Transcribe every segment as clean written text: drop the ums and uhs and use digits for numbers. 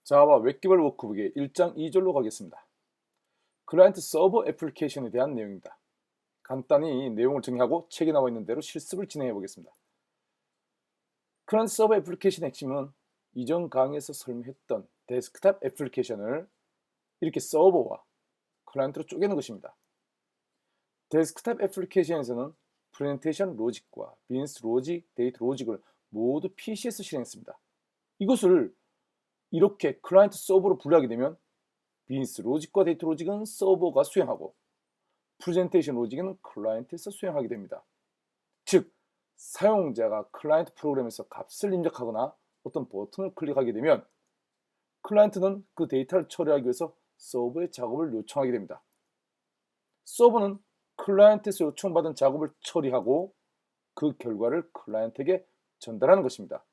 자와 웹개발 워크북의 1장 2절로 가겠습니다. 클라이언트 서버 애플리케이션에 대한 내용입니다. 간단히 내용을 정리하고 책에 나와 있는 대로 실습을 진행해 보겠습니다. 클라이언트 서버 애플리케이션의 핵심은 이전 강의에서 설명했던 데스크탑 애플리케이션을 이렇게 서버와 클라이언트로 쪼개는 것입니다. 데스크탑 애플리케이션에서는 프레젠테이션 로직과 비즈니스 로직, 데이터 로직을 모두 PC에서 실행했습니다. 이것을 이렇게 클라이언트 서버로 분류하게 되면 비즈니스 로직과 데이터 로직은 서버가 수행하고 프레젠테이션 로직은 클라이언트에서 수행하게 됩니다. 즉, 사용자가 클라이언트 프로그램에서 값을 입력하거나 어떤 버튼을 클릭하게 되면 클라이언트는 그 데이터를 처리하기 위해서 서버에 작업을 요청하게 됩니다. 서버는 클라이언트에서 요청받은 작업을 처리하고 그 결과를 클라이언트에게 전달하는 것입니다.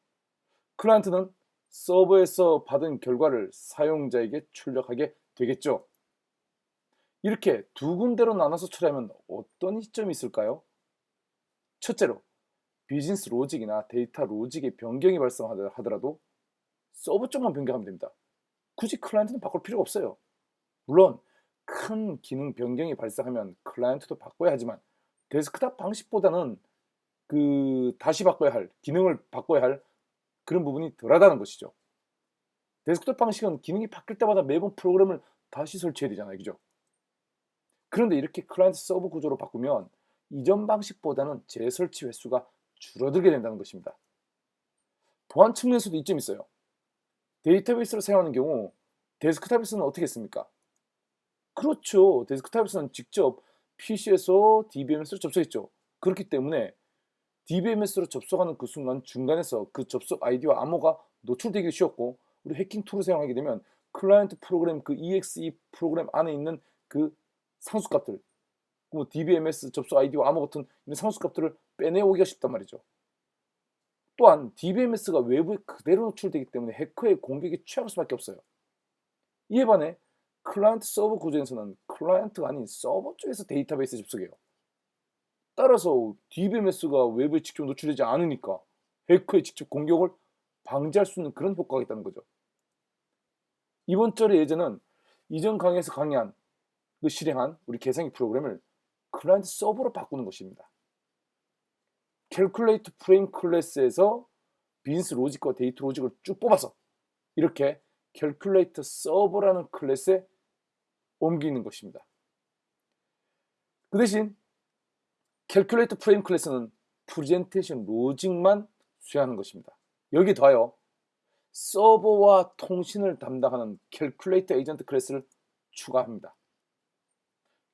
클라이언트는 서버에서 받은 결과를 사용자에게 출력하게 되겠죠. 이렇게 두 군데로 나눠서 처리하면 어떤 이점이 있을까요? 첫째로, 비즈니스 로직이나 데이터 로직의 변경이 발생하더라도 서버 쪽만 변경하면 됩니다. 굳이 클라이언트는 바꿀 필요가 없어요. 물론 큰 기능 변경이 발생하면 클라이언트도 바꿔야 하지만 데스크탑 방식보다는 다시 바꿔야 할, 기능을 바꿔야 할 그런 부분이 덜하다는 것이죠. 데스크톱 방식은 기능이 바뀔 때마다 매번 프로그램을 다시 설치해야 되잖아요. 그죠? 그런데 이렇게 클라이언트 서버 구조로 바꾸면 이전 방식보다는 재설치 횟수가 줄어들게 된다는 것입니다. 보안 측면에서도 이점이 있어요. 데이터베이스를 사용하는 경우 데스크탑에서는 어떻게 했습니까? 그렇죠. 데스크탑에서는 직접 PC에서 DBMS로 접속했죠. 그렇기 때문에 DBMS로 접속하는 그 순간 중간에서 그 접속 아이디와 암호가 노출되기 쉬웠고, 우리 해킹 툴을 사용하게 되면 클라이언트 프로그램 그 exe 프로그램 안에 있는 그 상수값들, 뭐 DBMS 접속 아이디와 암호 같은 이런 상수값들을 빼내오기가 쉽단 말이죠. 또한 DBMS가 외부에 그대로 노출되기 때문에 해커의 공격에 취약할 수밖에 없어요. 이에 반해 클라이언트 서버 구조에서는 클라이언트가 아닌 서버 쪽에서 데이터베이스 접속해요. 따라서 DBMS가 외부에 직접 노출되지 않으니까 해커의 직접 공격을 방지할 수 있는 그런 효과가 있다는 거죠. 이번 절의 예제는 이전 강의에서 강의한 실행한 우리 계산기 프로그램을 클라이언트 서버로 바꾸는 것입니다. 캘큘레이트 프레임 클래스에서 비즈니스 로직과 데이터 로직을 쭉 뽑아서 이렇게 캘큘레이터 서버라는 클래스에 옮기는 것입니다. 그 대신 캘큘레이터 프레임 클래스는 프레젠테이션 로직만 수행하는 것입니다. 여기에 더하여 서버와 통신을 담당하는 캘큘레이터 에이전트 클래스를 추가합니다.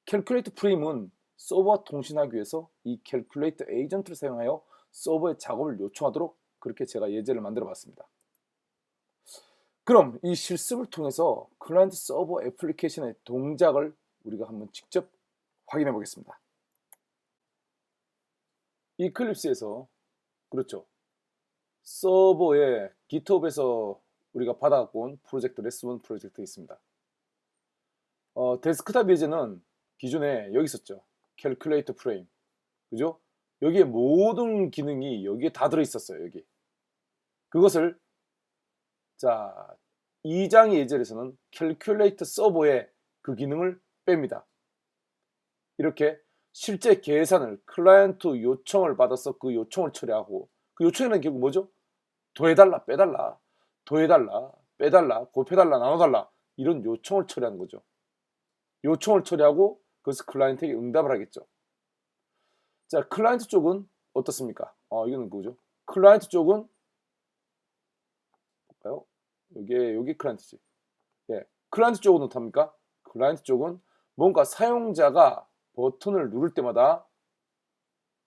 캘큘레이터 프레임은 서버와 통신하기 위해서 이 캘큘레이터 에이전트를 사용하여 서버에 작업을 요청하도록 그렇게 제가 예제를 만들어 봤습니다. 그럼 이 실습을 통해서 클라이언트 서버 애플리케이션의 동작을 우리가 한번 직접 확인해 보겠습니다. 이클립스에서, 그렇죠, 서버에 GitHub에서 우리가 받아갖고 온 프로젝트 레슨1 프로젝트 있습니다. 데스크탑 예제는 기존에 여기 있었죠. 캘큘레이터 프레임, 그죠? 여기에 모든 기능이 여기에 다 들어있었어요. 여기 그것을, 자, 2장의 예제에서는 캘큘레이터 서버에 그 기능을 뺍니다. 이렇게 실제 계산을 클라이언트 요청을 받아서 그 요청을 처리하고, 그 요청이라는 결국 뭐죠? 더해달라, 빼달라, 더해달라, 빼달라, 곱해달라, 나눠달라, 이런 요청을 처리하는 거죠. 요청을 처리하고 그것을 클라이언트에게 응답을 하겠죠. 자, 클라이언트 쪽은 어떻습니까? 이거는 그거죠. 클라이언트 쪽은 볼까요? 여기 클라이언트지. 예, 클라이언트 쪽은 어떻습니까? 클라이언트 쪽은 뭔가 사용자가 버튼을 누를 때마다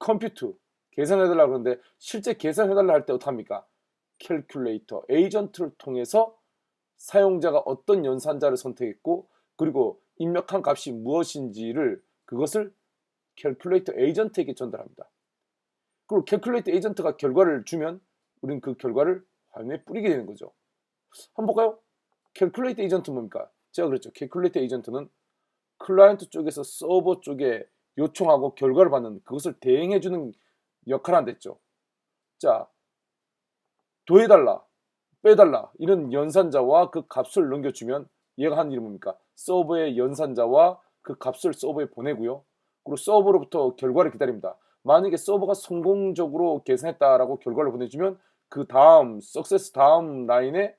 컴퓨트, 계산해달라고 그러는데 실제 계산해달라 할 때 어떡합니까? 캘큘레이터 에이전트를 통해서 사용자가 어떤 연산자를 선택했고 그리고 입력한 값이 무엇인지를, 그것을 캘큘레이터 에이전트에게 전달합니다. 그리고 캘큘레이터 에이전트가 결과를 주면 우리는 그 결과를 화면에 뿌리게 되는 거죠. 한번 볼까요? 캘큘레이터 에이전트는 뭡니까? 제가 그랬죠. 캘큘레이터 에이전트는 클라이언트 쪽에서 서버 쪽에 요청하고 결과를 받는, 그것을 대행해주는 역할을 한댔죠. 자, 더해달라, 빼달라 이런 연산자와 그 값을 넘겨주면 얘가 한 일이 뭡니까? 서버의 연산자와 그 값을 서버에 보내고요. 그리고 서버로부터 결과를 기다립니다. 만약에 서버가 성공적으로 계산했다라고 결과를 보내주면 그 다음 석세스 다음 라인에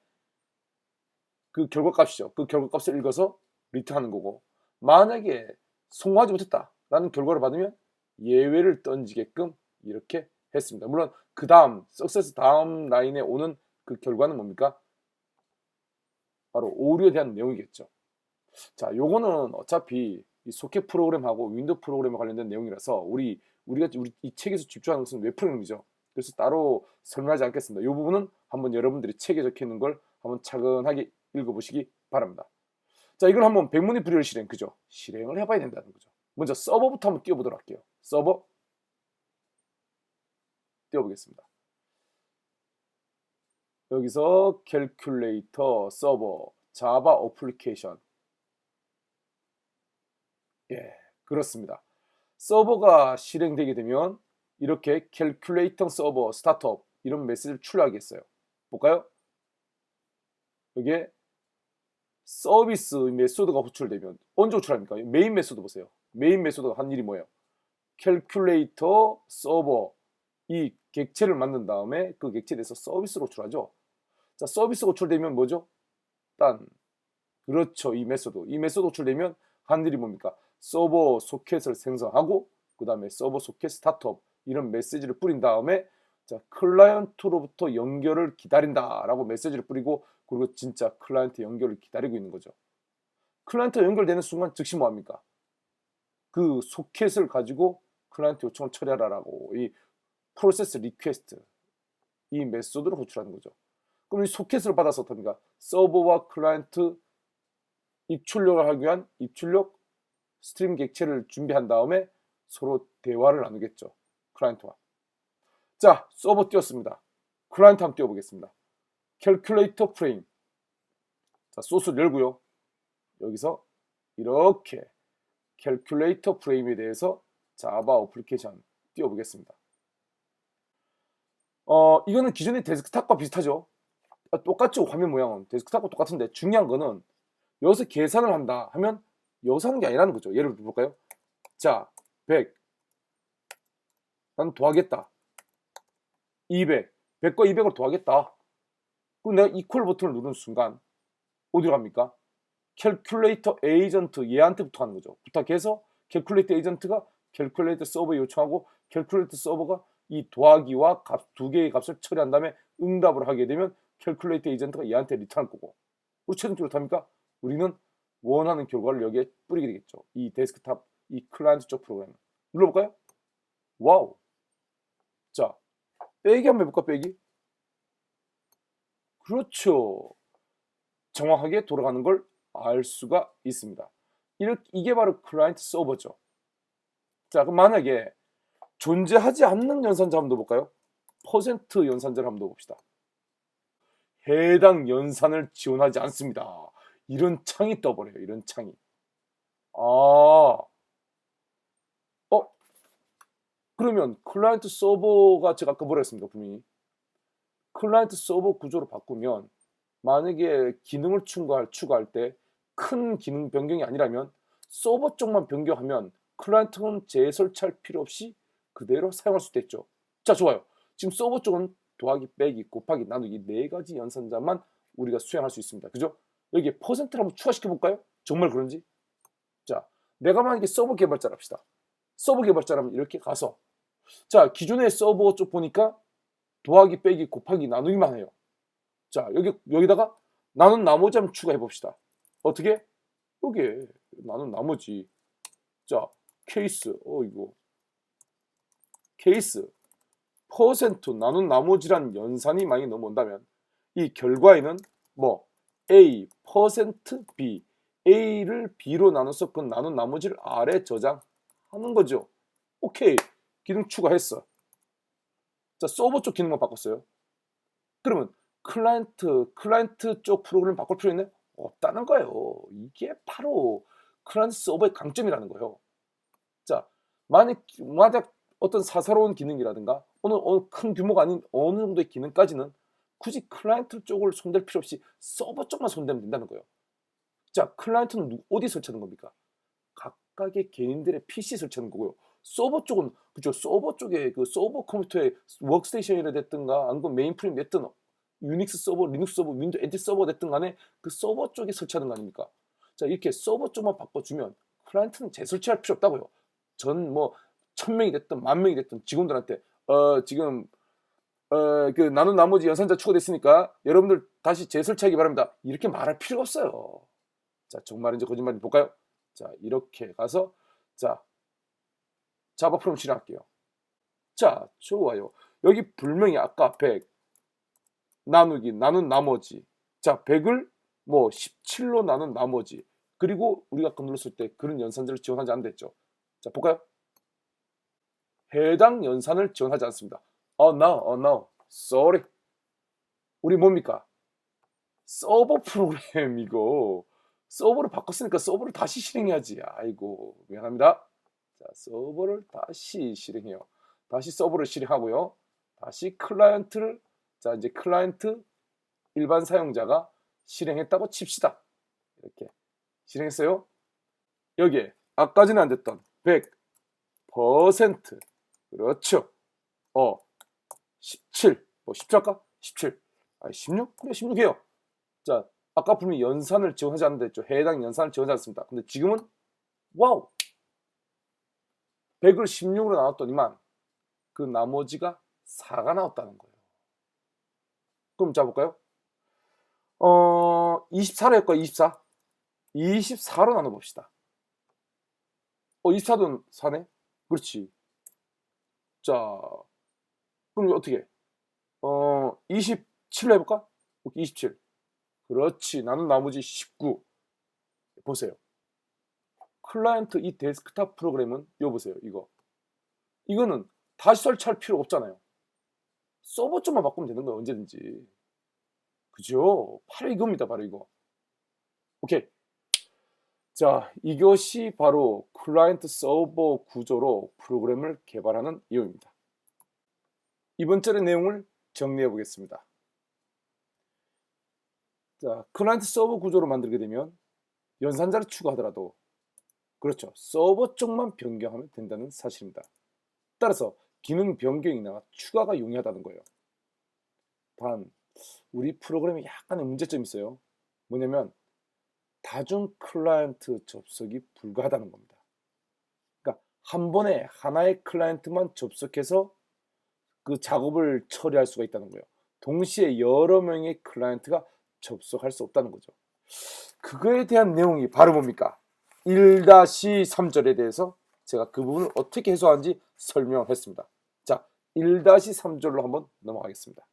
그 결과값이죠. 그 결과값을 읽어서 리턴하는 거고, 만약에 성공하지 못했다라는 결과를 받으면 예외를 던지게끔 이렇게 했습니다. 물론 그 다음 석세스 다음 라인에 오는 그 결과는 뭡니까? 바로 오류에 대한 내용이겠죠. 자, 요거는 어차피 이 소켓 프로그램하고 윈도우 프로그램에 관련된 내용이라서 우리가 이 책에서 집중하는 것은 웹 프로그램이죠. 그래서 따로 설명하지 않겠습니다. 이 부분은 한번 여러분들이 책에 적혀 있는 걸 한번 차근하게 읽어보시기 바랍니다. 자, 이걸 한번 백문이 불여일 실행, 그죠? 실행을 해봐야 된다는 거죠. 먼저 서버부터 한번 띄워보도록 할게요. 서버 띄워보겠습니다. 여기서 캘큘레이터 서버 자바 어플리케이션. 예, 그렇습니다. 서버가 실행되게 되면 이렇게 캘큘레이터 서버 스타트업 이런 메시지를 출력하겠어요. 볼까요? 여기에 서비스 메소드가 호출되면 언제 호출합니까? 메인 메소드 보세요. 메인 메소드가 한 일이 뭐예요? 캘큘레이터 서버 이 객체를 만든 다음에 그 객체에 대해서 서비스로 호출하죠. 자, 서비스 호출되면 뭐죠? 딴. 그렇죠. 이 메소드 호출되면 한 일이 뭡니까? 서버 소켓을 생성하고 그 다음에 서버 소켓 스타트업 이런 메시지를 뿌린 다음에 자, 클라이언트로부터 연결을 기다린다라고 메시지를 뿌리고 그리고 진짜 클라이언트 연결을 기다리고 있는 거죠. 클라이언트 연결되는 순간 즉시 뭐합니까? 그 소켓을 가지고 클라이언트 요청을 처리하라라고 이 프로세스 리퀘스트 이 메소드를 호출하는 거죠. 그럼 이 소켓을 받아서 어떻습니까? 서버와 클라이언트 입출력을 하기 위한 입출력 스트림 객체를 준비한 다음에 서로 대화를 나누겠죠. 클라이언트와. 자, 서버 띄웠습니다. 클라이언트 한번 띄워보겠습니다. 캘큘레이터 프레임. 자, 소스를 열고요. 여기서 이렇게 캘큘레이터 프레임에 대해서 자바 어플리케이션 띄워보겠습니다. 이거는 기존의 데스크탑과 비슷하죠. 똑같죠. 화면 모양은 데스크탑과 똑같은데 중요한 거는 여기서 계산을 한다 하면 여기서 하는 게 아니라는 거죠. 예를 들어 볼까요? 자, 100 난 더하겠다. 200 100과 200을 더하겠다. 그럼 내가 이퀄 버튼을 누르는 순간 어디로 갑니까? 캘큘레이터 에이전트 얘한테부터 하는 거죠. 부탁해서 캘큘레이터 에이전트가 캘큘레이터 서버에 요청하고 캘큘레이터 서버가 이 더하기와 두 개의 값을 처리한 다음에 응답을 하게 되면 캘큘레이터 에이전트가 얘한테 리턴할 거고, 우리 최종적으로 합니까? 우리는 원하는 결과를 여기에 뿌리게 되겠죠. 이 데스크탑, 이 클라이언트 쪽 프로그램 눌러볼까요? 와우. 자, 빼기 한번 해볼까? 빼기. 그렇죠. 정확하게 돌아가는 걸 알 수가 있습니다. 이게 바로 클라이언트 서버죠. 자, 그럼 만약에 존재하지 않는 연산자 한번 넣어볼까요? 퍼센트 연산자를 한번 넣어봅시다. 해당 연산을 지원하지 않습니다. 이런 창이 떠버려요. 이런 창이. 그러면 클라이언트 서버가 제가 아까 뭐라 했습니까? 분명히 클라이언트 서버 구조로 바꾸면 만약에 기능을 추가할 때 큰 기능 변경이 아니라면 서버 쪽만 변경하면 클라이언트는 재설치할 필요 없이 그대로 사용할 수도 있죠. 자, 좋아요. 지금 서버 쪽은 더하기, 빼기, 곱하기, 나누기 4가지 연산자만 우리가 수행할 수 있습니다. 그죠? 여기에 퍼센트를 한번 추가시켜 볼까요? 정말 그런지? 자, 내가 만약에 서버 개발자를 합시다. 서버 개발자라면 이렇게 가서 자, 기존의 서버 쪽 보니까 더하기, 빼기, 곱하기, 나누기만 해요. 자, 여기다가 나눈 나머지 한번 추가해 봅시다. 어떻게? 여기에 나눈 나머지. 자, 케이스. 이거. 케이스. 퍼센트 나눈 나머지란 연산이 많이 넘어온다면 이 결과에는 뭐 A 퍼센트 B A를 B로 나눠서 그 나눈 나머지를 R에 저장하는 거죠. 오케이. 기능 추가했어. 자, 서버 쪽 기능만 바꿨어요. 그러면 클라이언트 쪽 프로그램 바꿀 필요 있네? 없다는 거예요. 이게 바로 클라이언트 서버의 강점이라는 거예요. 자, 만약 어떤 사사로운 기능이라든가 어느 큰 규모가 아닌 어느 정도의 기능까지는 굳이 클라이언트 쪽을 손댈 필요 없이 서버 쪽만 손대면 된다는 거예요. 자, 클라이언트는 어디 설치하는 겁니까? 각각의 개인들의 PC 설치하는 거고요. 서버 쪽은 그죠? 서버 쪽에 그 서버 컴퓨터에 워크스테이션이라 됐든가 아니면 메인프레임 됐든 유닉스 서버, 리눅스 서버, 윈도우 에디 서버 됐든 간에 그 서버 쪽에 설치하는 거 아닙니까? 자, 이렇게 서버 쪽만 바꿔주면 클라이언트는 재설치할 필요 없다고요. 전 뭐 1000명이 됐든 10,000명이 됐든 직원들한테 지금 그 나눈 나머지 연산자 추가됐으니까 여러분들 다시 재설치하기 바랍니다. 이렇게 말할 필요가 없어요. 자, 정말인지 거짓말인지 볼까요? 자, 이렇게 가서 자, 자바 프롬 실행할게요. 자, 좋아요. 여기 분명히 아까 100 나누기 나눈 나머지. 자, 100을 뭐 17로 나눈 나머지. 그리고 우리가 아까 눌렀을 때 그런 연산자를 지원하지 않는댔죠. 자, 볼까요? 해당 연산을 지원하지 않습니다. no. Sorry. 우리 뭡니까? 서버 프로그램 이거. 서버를 바꿨으니까 서버를 다시 실행해야지. 아이고, 미안합니다. 자, 서버를 다시 실행해요. 다시 서버를 실행하고요. 다시 클라이언트를, 자, 이제 클라이언트 일반 사용자가 실행했다고 칩시다. 이렇게 실행했어요. 여기에 아까 전에 안 됐던 100%. 그렇죠. 17. 뭐 10초 할까? 17. 16? 그래, 16이에요. 자, 아까 분명히 연산을 지원하지 않는다 했죠. 해당 연산을 지원하지 않습니다. 근데 지금은 와우! 100을 16으로 나눴더니만 그 나머지가 4가 나왔다는 거예요. 그럼 잡을까요? 24로 할까요? 24? 24로 나눠봅시다. 24도 4네? 그렇지. 자, 그럼 어떻게? 27로 해볼까? 27. 그렇지. 나는 나머지 19. 보세요. 클라이언트 이 데스크탑 프로그램은 이거 보세요. 이거는 다시 설치할 필요 없잖아요. 서버 쪽만 바꾸면 되는 거예요. 언제든지. 그죠? 바로 이겁니다. 바로 이거. 오케이. 자, 이것이 바로 클라이언트 서버 구조로 프로그램을 개발하는 이유입니다. 이번 절의 내용을 정리해 보겠습니다. 자, 클라이언트 서버 구조로 만들게 되면 연산자를 추가하더라도 그렇죠. 서버 쪽만 변경하면 된다는 사실입니다. 따라서 기능 변경이나 추가가 용이하다는 거예요. 단 우리 프로그램에 약간의 문제점이 있어요. 뭐냐면 다중 클라이언트 접속이 불가하다는 겁니다. 그러니까 한 번에 하나의 클라이언트만 접속해서 그 작업을 처리할 수가 있다는 거예요. 동시에 여러 명의 클라이언트가 접속할 수 없다는 거죠. 그거에 대한 내용이 바로 뭡니까? 1-3절에 대해서 제가 그 부분을 어떻게 해소하는지 설명했습니다. 자, 1-3절로 한번 넘어가겠습니다.